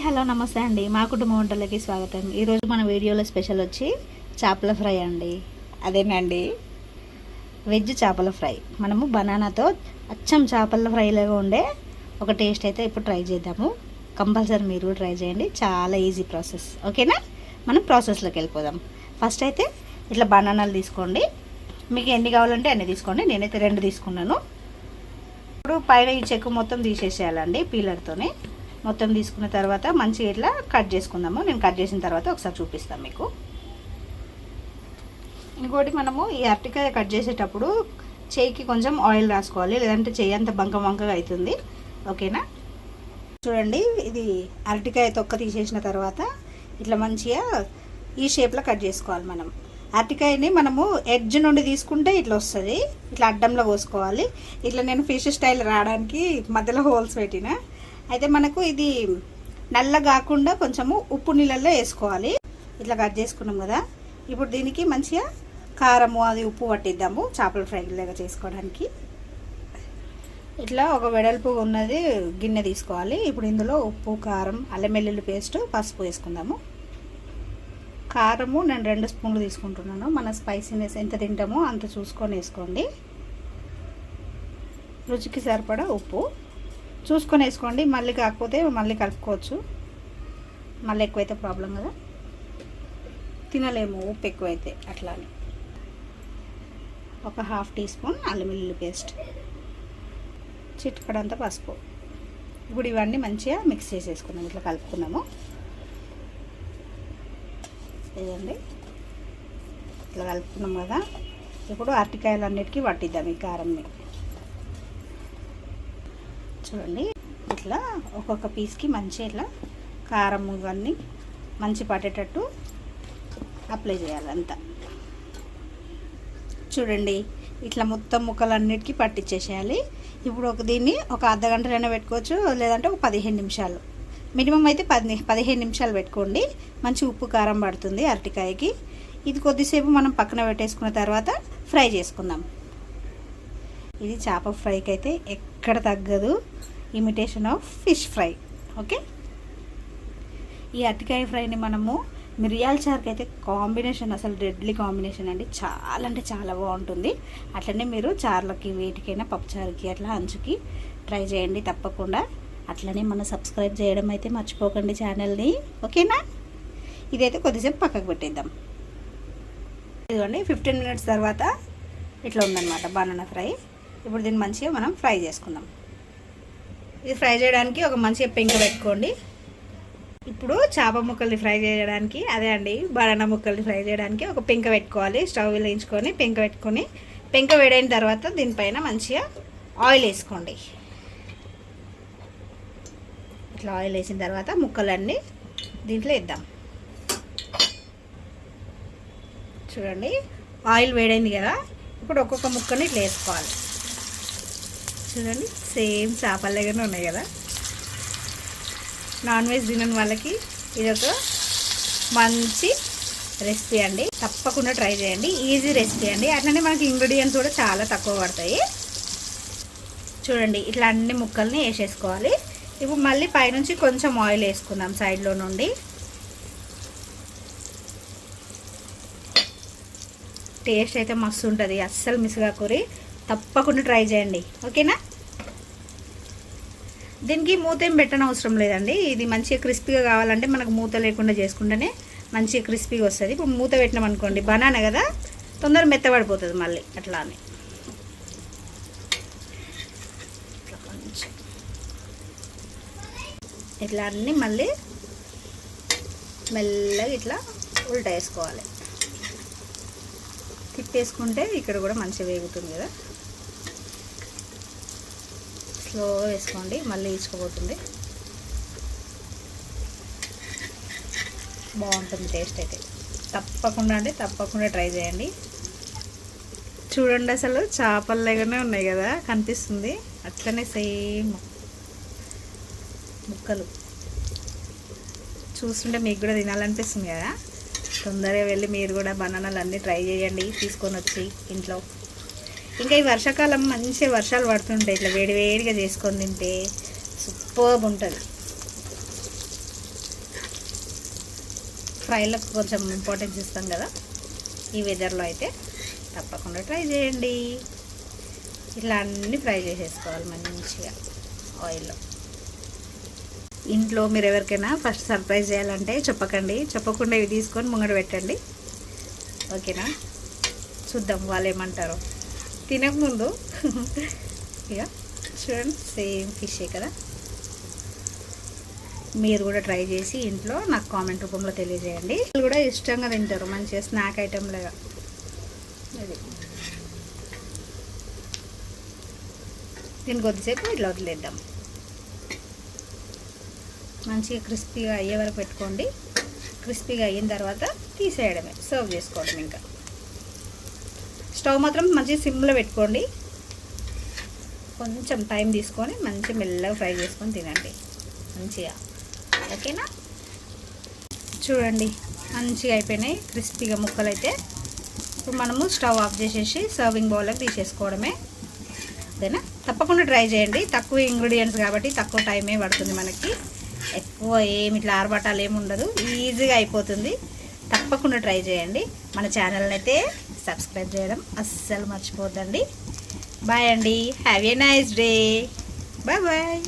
Hello నమస్తే అండి, మా కుటుంబ వంటలకి స్వాగతం. ఈరోజు మన వీడియోలో స్పెషల్ వచ్చి చేపల ఫ్రై అండి. అదేనండి వెజ్ చేపల ఫ్రై. మనము బనానాతో అచ్చం చేపల ఫ్రైలాగా ఉండే ఒక టేస్ట్ అయితే ఇప్పుడు ట్రై చేద్దాము. కంపల్సరీ మీరు కూడా ట్రై చేయండి, చాలా ఈజీ ప్రాసెస్. ఓకేనా, మనం ప్రాసెస్లోకి వెళ్ళిపోదాం. ఫస్ట్ అయితే ఇట్లా బనానాలు తీసుకోండి, మీకు ఎన్ని కావాలంటే అన్ని తీసుకోండి. నేనైతే 2 తీసుకున్నాను. ఇప్పుడు పైన ఈ చెక్కు మొత్తం తీసేసేయాలండి పీలర్తోనే. మొత్తం తీసుకున్న తర్వాత మంచిగా ఇట్లా కట్ చేసుకుందాము. నేను కట్ చేసిన తర్వాత ఒకసారి చూపిస్తాను మీకు. ఇంకోటి, మనము ఈ అరటికాయ కట్ చేసేటప్పుడు చేయికి కొంచెం ఆయిల్ రాసుకోవాలి, లేదంటే చేయి అంత బంకగా అవుతుంది. ఓకేనా, చూడండి ఇది అరటికాయ తొక్క తీసేసిన తర్వాత ఇట్లా మంచిగా ఈ షేప్లో కట్ చేసుకోవాలి. మనం అరటికాయని మనము ఎడ్జ్ నుండి తీసుకుంటే ఇట్లా వస్తుంది, ఇట్లా అడ్డంలో కోసుకోవాలి. ఇట్లా నేను ఫిష్ స్టైల్ రావడానికి మధ్యలో హోల్స్ పెట్టిన. అయితే మనకు ఇది నల్ల కాకుండా కొంచెము ఉప్పు నీళ్ళల్లో వేసుకోవాలి. ఇట్లా కట్ చేసుకున్నాం కదా, ఇప్పుడు దీనికి మంచిగా కారము అది ఉప్పు పట్టిద్దాము చేపల ఫ్రై లాగా చేసుకోవడానికి. ఇట్లా ఒక వెడల్పు ఉన్నది గిన్నె తీసుకోవాలి. ఇప్పుడు ఇందులో ఉప్పు, కారం, అల్లం వెల్లుల్లి పేస్ట్, పసుపు వేసుకుందాము. కారము నేను 2 స్పూన్లు తీసుకుంటున్నాను. మన స్పైసీనెస్ ఎంత తింటామో అంత చూసుకొని వేసుకోండి. రుచికి సరిపడా ఉప్పు చూసుకొని వేసుకోండి. మళ్ళీ కాకపోతే మళ్ళీ కలుపుకోవచ్చు, మళ్ళీ ఎక్కువైతే ప్రాబ్లం కదా, తినలేము ఉప్పు ఎక్కువైతే. అట్లానే ఒక 1/2 టీ స్పూన్ అల్లం వెల్లుల్లి పేస్ట్, చిటికెడంత పసుపు. ఇప్పుడు ఇవన్నీ మంచిగా మిక్స్ చేసేసుకున్నాం, ఇట్లా కలుపుకున్నాము. ఇదండి ఇట్లా కలుపుకున్నాం కదా. ఇప్పుడు అరటికాయలన్నిటికీ పట్టిద్దాం ఈ కారంని. చూడండి ఇట్లా ఒక్కొక్క పీస్కి మంచిగా ఇట్లా కారం ఇవన్నీ మంచి పట్టేటట్టు అప్లై చేయాలి అంతా. చూడండి ఇట్లా మొత్తం ముక్కలన్నిటికీ పట్టించేసేయాలి. ఇప్పుడు దీన్ని ఒక అర్ధగంటలైనా పెట్టుకోవచ్చు, లేదంటే ఒక 15 నిమిషాలు, మినిమం అయితే 15 నిమిషాలు పెట్టుకోండి. మంచి ఉప్పు కారం పడుతుంది అరటికాయకి. ఇది కొద్దిసేపు మనం పక్కన పెట్టేసుకున్న తర్వాత ఫ్రై చేసుకుందాం. ఇది చేప ఫ్రైకి అయితే ఎక్కడ తగ్గదు, imitation of fish fry. Okay, ఈ అరటికాయ ఫ్రైని మనము మిరియాల చారుకి అయితే కాంబినేషన్ అసలు డెడ్లీ కాంబినేషన్ అండి. చాలా అంటే చాలా బాగుంటుంది. అట్లనే మీరు చారులకి వేటికైనా పప్పుచారుకి అట్లా అంచుకి ట్రై చేయండి తప్పకుండా. అట్లనే మనం సబ్స్క్రైబ్ చేయడం అయితే మర్చిపోకండి ఛానల్ని. ఓకేనా, ఇదైతే కొద్దిసేపు పక్కకు పెట్టేద్దాం. ఇదిగోండి 15 మినిట్స్ తర్వాత ఇట్లా ఉందన్నమాట బనానా ఫ్రై. ఇప్పుడు దీన్ని మంచిగా మనం ఫ్రై చేసుకుందాం. ఇది ఫ్రై చేయడానికి ఒక మంచిగా పెంక పెట్టుకోండి. ఇప్పుడు చేప ముక్కల్ని ఫ్రై చేయడానికి, అదే అండి బనానా ముక్కల్ని ఫ్రై చేయడానికి ఒక పెంక పెట్టుకోవాలి. స్టవ్ వెలిగించుకొని పెంక పెట్టుకొని, పెంక వేడైన తర్వాత దీనిపైన మంచిగా ఆయిల్ వేసుకోండి. ఇట్లా ఆయిల్ వేసిన తర్వాత ముక్కలన్నీ దీంట్లో వేద్దాం. చూడండి ఆయిల్ వేడైంది కదా, ఇప్పుడు ఒక్కొక్క ముక్కని ఇట్లా వేసుకోవాలి. చూడండి సేమ్ చేపలగానే ఉన్నాయి కదా. నాన్ వెజ్ తినని వాళ్ళకి ఇది ఒక మంచి రెసిపీ అండి, తప్పకుండా ట్రై చేయండి. ఈజీ రెసిపీ అండి. అట్లనే మనకి ఇంగ్రీడియంట్స్ కూడా చాలా తక్కువ పడతాయి. చూడండి ఇట్లా అన్ని ముక్కల్ని వేసేసుకోవాలి. ఇప్పుడు మళ్ళీ పైనుంచి కొంచెం ఆయిల్ వేసుకుందాం సైడ్లో నుండి. టేస్ట్ అయితే మస్తు ఉంటుంది, అస్సలు మిస్ కాకూరి, తప్పకుండా ట్రై చేయండి. ఓకేనా, దీనికి మూత ఏం పెట్టని అవసరం లేదండి. ఇది మంచిగా క్రిస్పీగా కావాలంటే మనకు మూత లేకుండా చేసుకుంటేనే మంచిగా క్రిస్పీగా వస్తుంది. ఇప్పుడు మూత పెట్టినాం అనుకోండి, బనానా కదా తొందర మెత్తబడిపోతుంది మళ్ళీ. అట్లా అని ఇట్లా అన్నీ మళ్ళీ మెల్లగా ఇట్లా ఉల్టా వేసుకోవాలి. తిప్పేసుకుంటే ఇక్కడ కూడా మంచిగా వేగుతుంది కదా. స్లో వేసుకోండి, మళ్ళీ ఇచ్చుకోబోతుంది. బాగుంటుంది టేస్ట్ అయితే. తప్పకుండా అంటే తప్పకుండా ట్రై చేయండి. చూడండి అసలు చేపల్లాగానే ఉన్నాయి కదా కనిపిస్తుంది. అట్లనే సేమ్ ముక్కలు చూస్తుంటే మీకు కూడా తినాలనిపిస్తుంది కదా. తొందరగా వెళ్ళి మీరు కూడా బనానాలు అన్నీ ట్రై చేయండి తీసుకొని వచ్చి ఇంట్లో. ఇంకా ఈ వర్షాకాలం మంచి వర్షాలు పడుతుంటాయి, ఇట్లా వేడివేడిగా చేసుకొని తింటే సూపర్గా ఉంటుంది. ఫ్రైలకు కొంచెం ఇంపార్టెన్స్ ఇస్తాం కదా, ఈ వెదర్లో అయితే తప్పకుండా ట్రై చేయండి. ఇట్లా అన్నీ ఫ్రై చేసేసుకోవాలి మంచిగా ఆయిల్లో. ఇంట్లో మీరు ఎవరికైనా ఫస్ట్ సర్ప్రైజ్ చేయాలంటే చెప్పకండి, చెప్పకుండా ఇవి తీసుకొని ముంగడ పెట్టండి, ఓకేనా? చూద్దాం వాళ్ళు ఏమంటారో తినకముందు. ఇక చూడండి, సేమ్ ఫిషే కదా. మీరు కూడా ట్రై చేసి ఇంట్లో నాకు కామెంట్ రూపంలో తెలియజేయండి. వాళ్ళు కూడా ఇష్టంగా తింటారు, మంచిగా స్నాక్ ఐటెం లాగా. అది దీన్ని కొద్దిసేపు ఇట్లా వదిలేద్దాం. మంచిగా క్రిస్పీగా అయ్యే వరకు పెట్టుకోండి. క్రిస్పీగా అయిన తర్వాత తీసేయడమే, సర్వ్ చేసుకోవడం. ఇంకా స్టవ్ మాత్రం మంచిగా సిమ్లో పెట్టుకోండి. కొంచెం టైం తీసుకొని మంచిగా మెల్లగా ఫ్రై చేసుకొని తినండి మంచిగా, ఓకేనా? చూడండి మంచిగా అయిపోయినాయి క్రిస్పీగా ముక్కలు అయితే. ఇప్పుడు మనము స్టవ్ ఆఫ్ చేసేసి సర్వింగ్ బౌల్లోకి తీసేసుకోవడమే, ఓకేనా? తప్పకుండా ట్రై చేయండి. తక్కువ ఇంగ్రీడియంట్స్ కాబట్టి తక్కువ టైమే పడుతుంది మనకి, ఎక్కువ ఏమి ఇట్లా ఆర్భటాలు ఏమి ఉండదు, ఈజీగా అయిపోతుంది. తప్పకుండా ట్రై చేయండి. మన ఛానల్ని అయితే సబ్స్క్రైబ్ చేయడం అస్సలు మర్చిపోద్దండి. బాయ్ అండి, have a nice day, bye bye.